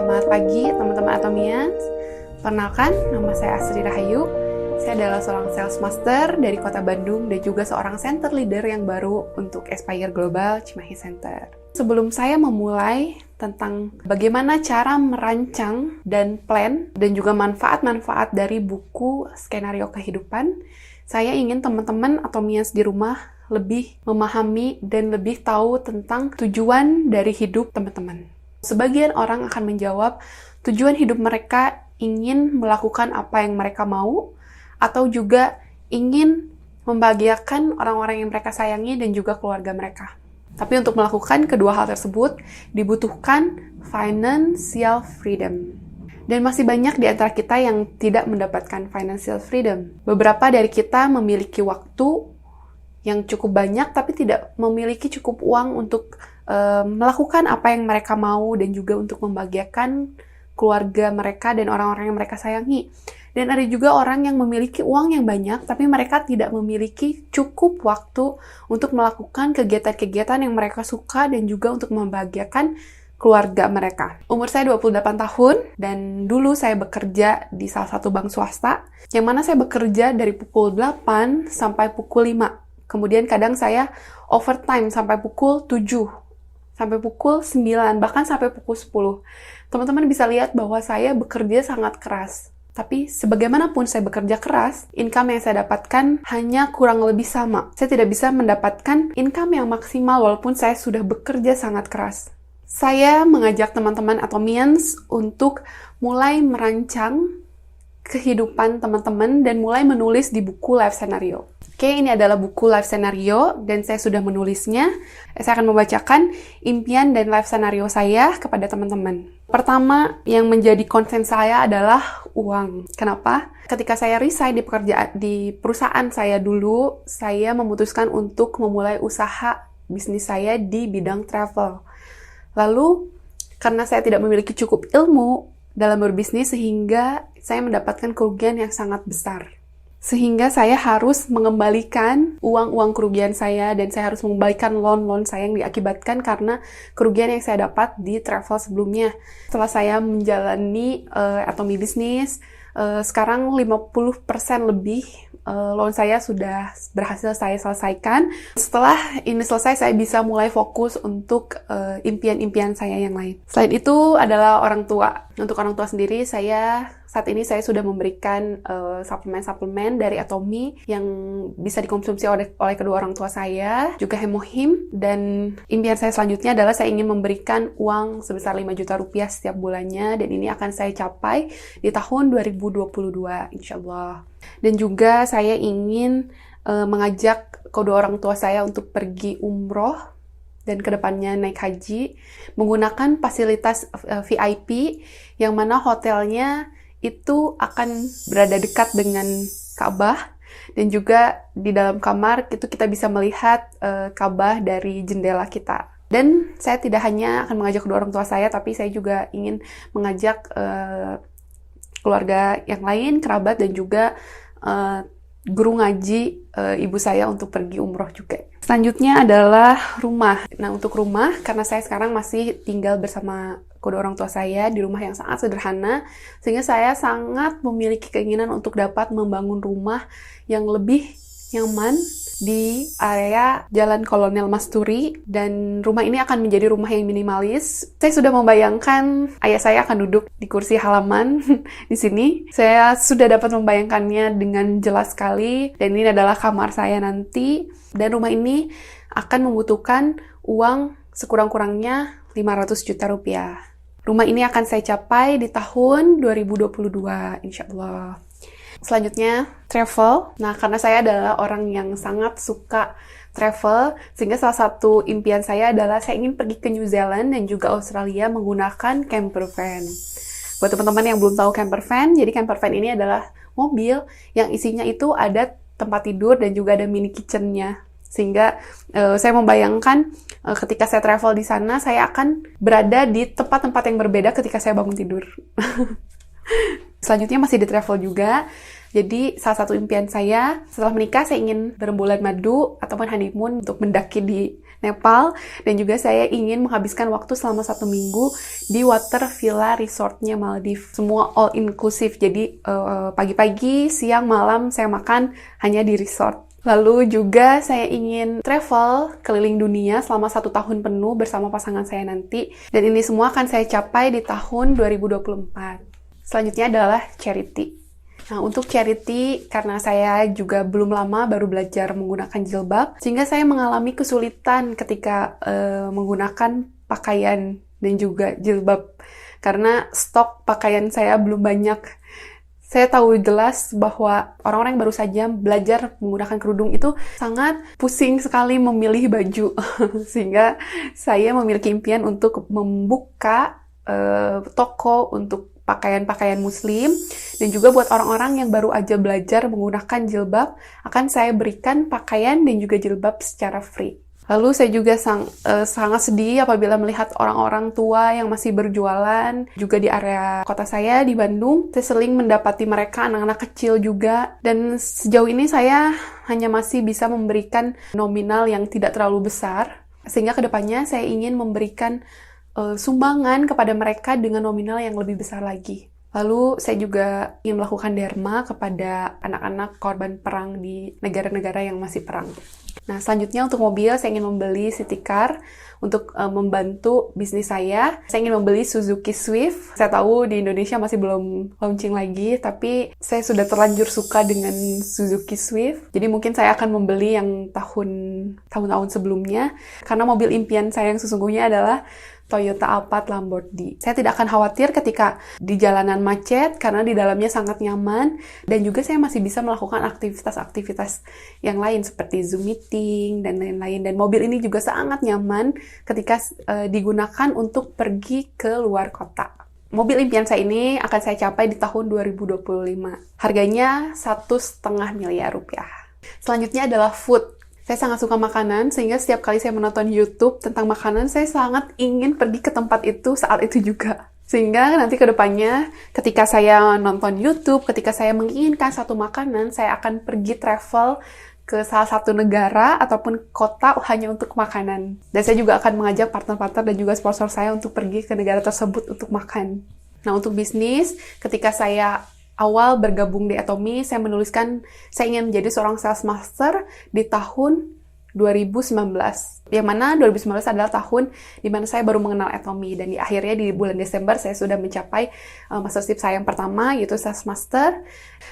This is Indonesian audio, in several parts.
Selamat pagi teman-teman Atomians. Perkenalkan, nama saya Asri Rahayu. Saya adalah seorang sales master dari Kota Bandung dan juga seorang center leader yang baru untuk Aspire Global Cimahi Center. Sebelum saya memulai tentang bagaimana cara merancang dan plan dan juga manfaat-manfaat dari buku Skenario Kehidupan, saya ingin teman-teman Atomians di rumah lebih memahami dan lebih tahu tentang tujuan dari hidup teman-teman. Sebagian orang akan menjawab tujuan hidup mereka ingin melakukan apa yang mereka mau atau juga ingin membahagiakan orang-orang yang mereka sayangi dan juga keluarga mereka. Tapi untuk melakukan kedua hal tersebut dibutuhkan financial freedom. Dan masih banyak di antara kita yang tidak mendapatkan financial freedom. Beberapa dari kita memiliki waktu yang cukup banyak tapi tidak memiliki cukup uang untuk melakukan apa yang mereka mau dan juga untuk membahagiakan keluarga mereka dan orang-orang yang mereka sayangi. Dan ada juga orang yang memiliki uang yang banyak tapi mereka tidak memiliki cukup waktu untuk melakukan kegiatan-kegiatan yang mereka suka dan juga untuk membahagiakan keluarga mereka. Umur saya 28 tahun dan dulu saya bekerja di salah satu bank swasta yang mana saya bekerja dari pukul 8 sampai pukul 5. Kemudian kadang saya overtime sampai pukul 7, sampai pukul 9, bahkan sampai pukul 10. Teman-teman bisa lihat bahwa saya bekerja sangat keras. Tapi sebagaimanapun saya bekerja keras, income yang saya dapatkan hanya kurang lebih sama. Saya tidak bisa mendapatkan income yang maksimal walaupun saya sudah bekerja sangat keras. Saya mengajak teman-teman Atomians untuk mulai merancang kehidupan teman-teman dan mulai menulis di buku Life Scenario. Oke, ini adalah buku Life Scenario dan saya sudah menulisnya. Saya akan membacakan impian dan life scenario saya kepada teman-teman. Pertama, yang menjadi concern saya adalah uang. Kenapa? Ketika saya resign di perusahaan saya dulu, saya memutuskan untuk memulai usaha bisnis saya di bidang travel. Lalu, karena saya tidak memiliki cukup ilmu dalam berbisnis sehingga saya mendapatkan kerugian yang sangat besar. Sehingga saya harus mengembalikan uang-uang kerugian saya dan saya harus mengembalikan loan-loan saya yang diakibatkan karena kerugian yang saya dapat di travel sebelumnya. Setelah saya menjalani Atomi Bisnis, sekarang 50% lebih loan saya sudah berhasil saya selesaikan. Setelah ini selesai, saya bisa mulai fokus untuk impian-impian saya yang lain. Selain itu adalah orang tua. Untuk orang tua sendiri, saat ini saya sudah memberikan suplemen-suplemen dari Atomi yang bisa dikonsumsi oleh kedua orang tua saya, juga Hemohim. Dan impian saya selanjutnya adalah saya ingin memberikan uang sebesar 5 juta rupiah setiap bulannya, dan ini akan saya capai di tahun 2022, insya Allah. Dan juga saya ingin mengajak kedua orang tua saya untuk pergi umroh dan kedepannya naik haji menggunakan fasilitas VIP yang mana hotelnya itu akan berada dekat dengan Ka'bah dan juga di dalam kamar itu kita bisa melihat Ka'bah dari jendela kita. Dan saya tidak hanya akan mengajak kedua orang tua saya, tapi saya juga ingin mengajak keluarga yang lain, kerabat dan juga guru ngaji ibu saya untuk pergi umroh juga. Selanjutnya adalah rumah. Nah, untuk rumah, karena saya sekarang masih tinggal bersama kedua orang tua saya di rumah yang sangat sederhana, sehingga saya sangat memiliki keinginan untuk dapat membangun rumah yang lebih nyaman di area Jalan Kolonel Masturi, dan rumah ini akan menjadi rumah yang minimalis. Saya sudah membayangkan ayah saya akan duduk di kursi halaman di sini. Saya sudah dapat membayangkannya dengan jelas sekali, dan ini adalah kamar saya nanti. Dan rumah ini akan membutuhkan uang sekurang-kurangnya 500 juta rupiah. Rumah ini akan saya capai di tahun 2022, insya Allah. Selanjutnya, travel. Nah, karena saya adalah orang yang sangat suka travel, sehingga salah satu impian saya adalah saya ingin pergi ke New Zealand dan juga Australia menggunakan camper van. Buat teman-teman yang belum tahu camper van, jadi camper van ini adalah mobil yang isinya itu ada tempat tidur dan juga ada mini kitchen-nya. Sehingga saya membayangkan ketika saya travel di sana, saya akan berada di tempat-tempat yang berbeda ketika saya bangun tidur. Selanjutnya masih di travel juga. Jadi salah satu impian saya setelah menikah, saya ingin berbulan madu ataupun honeymoon untuk mendaki di Nepal, dan juga saya ingin menghabiskan waktu selama 1 minggu di water villa resortnya Maldives. Semua all inclusive, jadi pagi-pagi, siang, malam saya makan hanya di resort. Lalu juga saya ingin travel keliling dunia selama 1 tahun penuh bersama pasangan saya nanti. Dan ini semua akan saya capai di tahun 2024. Selanjutnya adalah charity. Nah, untuk charity, karena saya juga belum lama baru belajar menggunakan jilbab, sehingga saya mengalami kesulitan ketika menggunakan pakaian dan juga jilbab. Karena stok pakaian saya belum banyak. Saya tahu jelas bahwa orang-orang yang baru saja belajar menggunakan kerudung itu sangat pusing sekali memilih baju. Sehingga saya memiliki impian untuk membuka toko untuk pakaian-pakaian muslim. Dan juga buat orang-orang yang baru aja belajar menggunakan jilbab, akan saya berikan pakaian dan juga jilbab secara free. Lalu saya juga sangat sedih apabila melihat orang-orang tua yang masih berjualan juga di area kota saya di Bandung. Saya sering mendapati mereka anak-anak kecil juga, dan sejauh ini saya hanya masih bisa memberikan nominal yang tidak terlalu besar, sehingga kedepannya saya ingin memberikan sumbangan kepada mereka dengan nominal yang lebih besar lagi. Lalu saya juga ingin melakukan derma kepada anak-anak korban perang di negara-negara yang masih perang. Nah, selanjutnya untuk mobil, saya ingin membeli city car untuk membantu bisnis saya. Saya ingin membeli Suzuki Swift. Saya tahu di Indonesia masih belum launching lagi, tapi saya sudah terlanjur suka dengan Suzuki Swift. Jadi mungkin saya akan membeli yang tahun-tahun sebelumnya, karena mobil impian saya yang sesungguhnya adalah Toyota Alphard Lamborghini. Saya tidak akan khawatir ketika di jalanan macet karena di dalamnya sangat nyaman, dan juga saya masih bisa melakukan aktivitas-aktivitas yang lain seperti Zoom meeting dan lain-lain. Dan mobil ini juga sangat nyaman ketika digunakan untuk pergi ke luar kota. Mobil impian saya ini akan saya capai di tahun 2025. Harganya 1,5 miliar rupiah. Selanjutnya adalah food. Saya sangat suka makanan, sehingga setiap kali saya menonton YouTube tentang makanan, saya sangat ingin pergi ke tempat itu saat itu juga. Sehingga nanti ke depannya, ketika saya nonton YouTube, ketika saya menginginkan satu makanan, saya akan pergi travel ke salah satu negara ataupun kota hanya untuk makanan. Dan saya juga akan mengajak partner-partner dan juga sponsor saya untuk pergi ke negara tersebut untuk makan. Nah, untuk bisnis, ketika saya awal bergabung di Atomy, saya menuliskan saya ingin menjadi seorang sales master di tahun 2019. Yang mana 2019 adalah tahun di mana saya baru mengenal Atomy, dan akhirnya di bulan Desember saya sudah mencapai mastership saya yang pertama, yaitu sales master.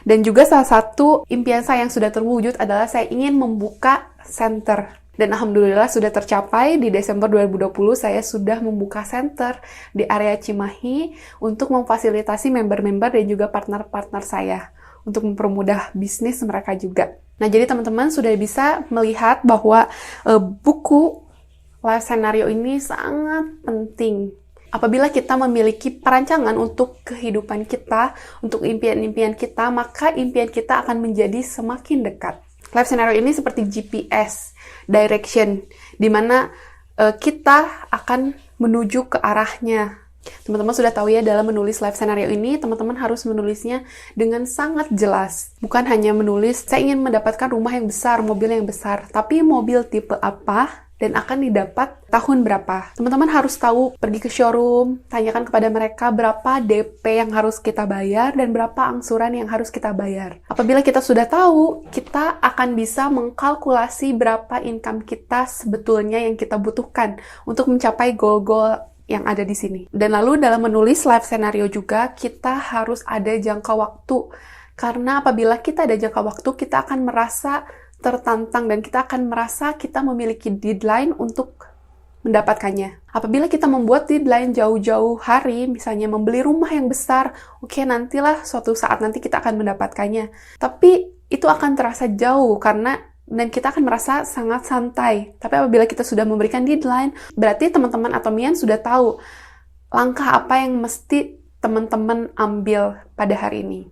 Dan juga salah satu impian saya yang sudah terwujud adalah saya ingin membuka center. Dan alhamdulillah sudah tercapai. Di Desember 2020 saya sudah membuka center di area Cimahi untuk memfasilitasi member-member dan juga partner-partner saya untuk mempermudah bisnis mereka juga. Nah, jadi teman-teman sudah bisa melihat bahwa buku life scenario ini sangat penting. Apabila kita memiliki perancangan untuk kehidupan kita, untuk impian-impian kita, maka impian kita akan menjadi semakin dekat. Life scenario ini seperti GPS, direction, di mana kita akan menuju ke arahnya. Teman-teman sudah tahu ya, dalam menulis life scenario ini, teman-teman harus menulisnya dengan sangat jelas. Bukan hanya menulis, saya ingin mendapatkan rumah yang besar, mobil yang besar, tapi mobil tipe apa, dan akan didapat tahun berapa. Teman-teman harus tahu, pergi ke showroom, tanyakan kepada mereka berapa DP yang harus kita bayar dan berapa angsuran yang harus kita bayar. Apabila kita sudah tahu, kita akan bisa mengkalkulasi berapa income kita sebetulnya yang kita butuhkan untuk mencapai goal-goal yang ada di sini. Dan lalu dalam menulis life scenario juga, kita harus ada jangka waktu. Karena apabila kita ada jangka waktu, kita akan merasa tertantang dan kita akan merasa kita memiliki deadline untuk mendapatkannya. Apabila kita membuat deadline jauh-jauh hari, misalnya membeli rumah yang besar, oke, nantilah suatu saat nanti kita akan mendapatkannya. Tapi itu akan terasa jauh dan kita akan merasa sangat santai. Tapi apabila kita sudah memberikan deadline, berarti teman-teman Atomian sudah tahu langkah apa yang mesti teman-teman ambil pada hari ini.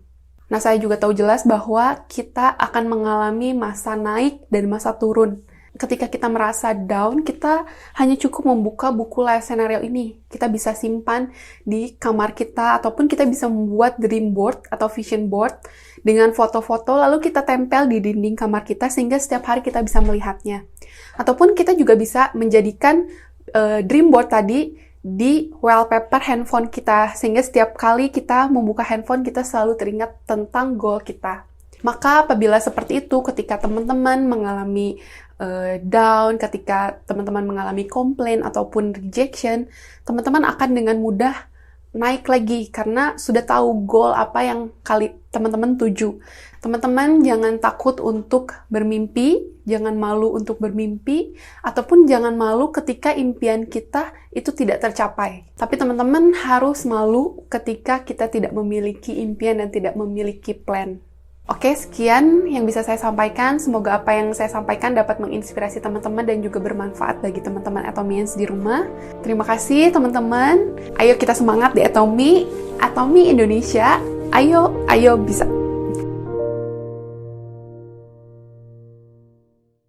Nah, saya juga tahu jelas bahwa kita akan mengalami masa naik dan masa turun. ketika kita merasa down, kita hanya cukup membuka buku life scenario ini. Kita bisa simpan di kamar kita, ataupun kita bisa membuat dream board atau vision board dengan foto-foto, lalu kita tempel di dinding kamar kita sehingga setiap hari kita bisa melihatnya. Ataupun kita juga bisa menjadikan dream board tadi di wallpaper handphone kita, sehingga setiap kali kita membuka handphone, kita selalu teringat tentang goal kita. Maka apabila seperti itu, ketika teman-teman mengalami down, ketika teman-teman mengalami komplain ataupun rejection, teman-teman akan dengan mudah naik lagi karena sudah tahu goal apa yang teman-teman tuju. Teman-teman jangan takut untuk bermimpi, jangan malu untuk bermimpi, ataupun jangan malu ketika impian kita itu tidak tercapai. Tapi teman-teman harus malu ketika kita tidak memiliki impian dan tidak memiliki plan. Oke, sekian yang bisa saya sampaikan. Semoga apa yang saya sampaikan dapat menginspirasi teman-teman dan juga bermanfaat bagi teman-teman Atomians di rumah. Terima kasih teman-teman. Ayo kita semangat di Atomi Indonesia. Ayo bisa.